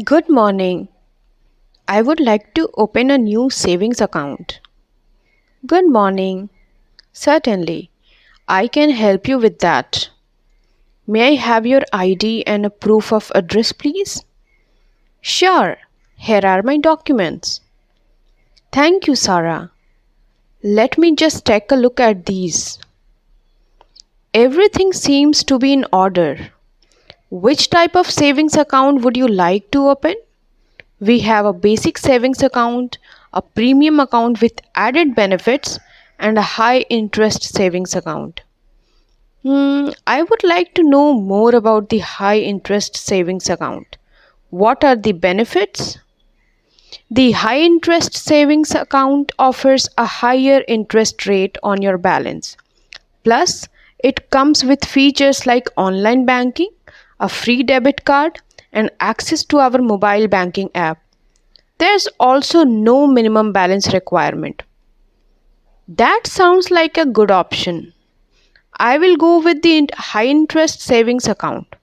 Good morning. I would like to open a new savings account. Good morning. Certainly, I can help you with that. May I have your ID and a proof of address, please? Sure. Here are my documents. Thank you, Sarah. Let me just take a look at these. Everything seems to be in order. Which type of savings account would you like to open? We have a basic savings account, a premium account with added benefits, and a high interest savings account. I would like to know more about the high interest savings account. What are the benefits? The high interest savings account offers a higher interest rate on your balance. Plus, it comes with features like online banking, a free debit card, and access to our mobile banking app. There's also no minimum balance requirement. That sounds like a good option. I will go with the high interest savings account.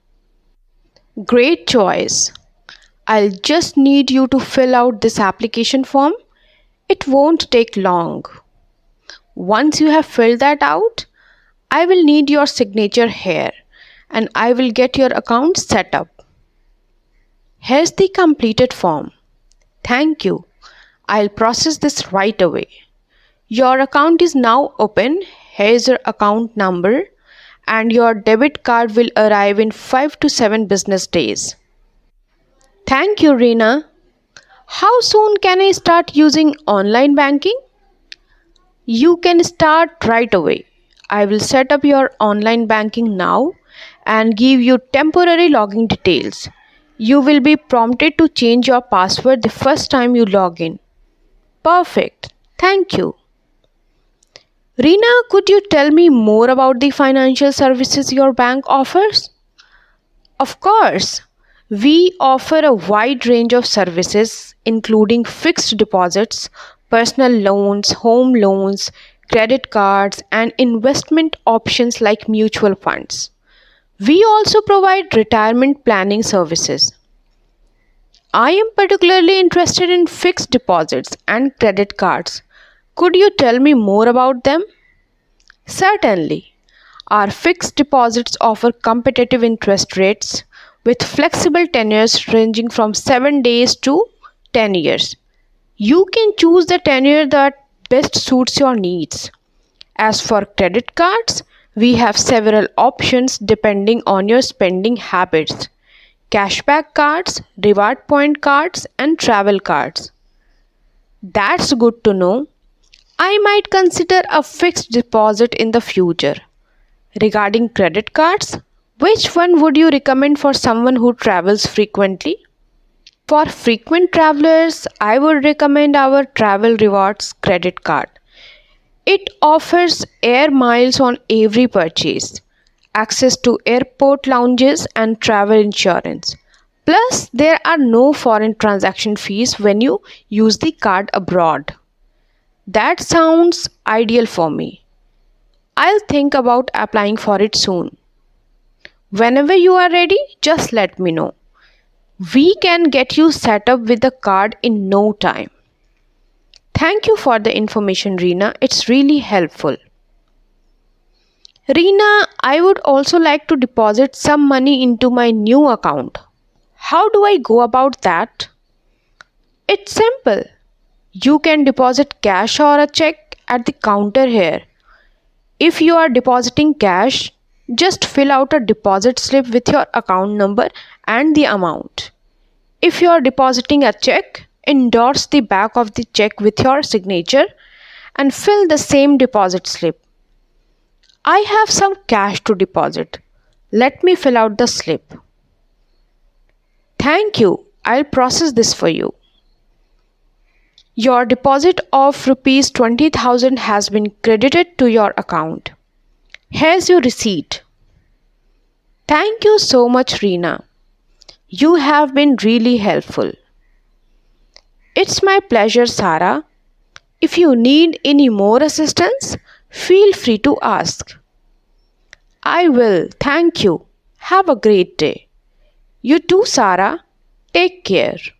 Great choice. I'll just need you to fill out this application form. It won't take long. Once you have filled that out, I will need your signature here and I will get your account set up. Here's the completed form. Thank you. I'll process this right away. Your account is now open. Here's your account number and your debit card will arrive in 5 to 7 business days. Thank you, Reena. How soon can I start using online banking? You can start right away. I will set up your online banking now and give you temporary login details. You will be prompted to change your password the first time you log in. Perfect. Thank you. Reena, could you tell me more about the financial services your bank offers? Of course. We offer a wide range of services, including fixed deposits, personal loans, home loans, credit cards, and investment options like mutual funds. We also provide retirement planning services. I am particularly interested in fixed deposits and credit cards. Could you tell me more about them? Certainly. Our fixed deposits offer competitive interest rates with flexible tenures ranging from 7 days to 10 years. You can choose the tenure that best suits your needs. As for credit cards, we have several options depending on your spending habits. Cashback cards, reward point cards, and travel cards. That's good to know. I might consider a fixed deposit in the future. Regarding credit cards, which one would you recommend for someone who travels frequently? For frequent travelers, I would recommend our Travel Rewards credit card. It offers air miles on every purchase, access to airport lounges, and travel insurance. Plus, there are no foreign transaction fees when you use the card abroad. That sounds ideal for me. I'll think about applying for it soon. Whenever you are ready, just let me know. We can get you set up with the card in no time. Thank you for the information, Reena. It's really helpful. Reena, I would also like to deposit some money into my new account. How do I go about that? It's simple. You can deposit cash or a check at the counter here. If you are depositing cash, just fill out a deposit slip with your account number and the amount. If you are depositing a check, endorse the back of the check with your signature and fill the same deposit slip. I have some cash to deposit. Let me fill out the slip. Thank you. I'll process this for you. Your deposit of rupees 20,000 has been credited to your account. Here's your receipt. Thank you so much, Reena. You have been really helpful. It's my pleasure, Sarah. If you need any more assistance, feel free to ask. I will. Thank you. Have a great day. You too, Sarah. Take care.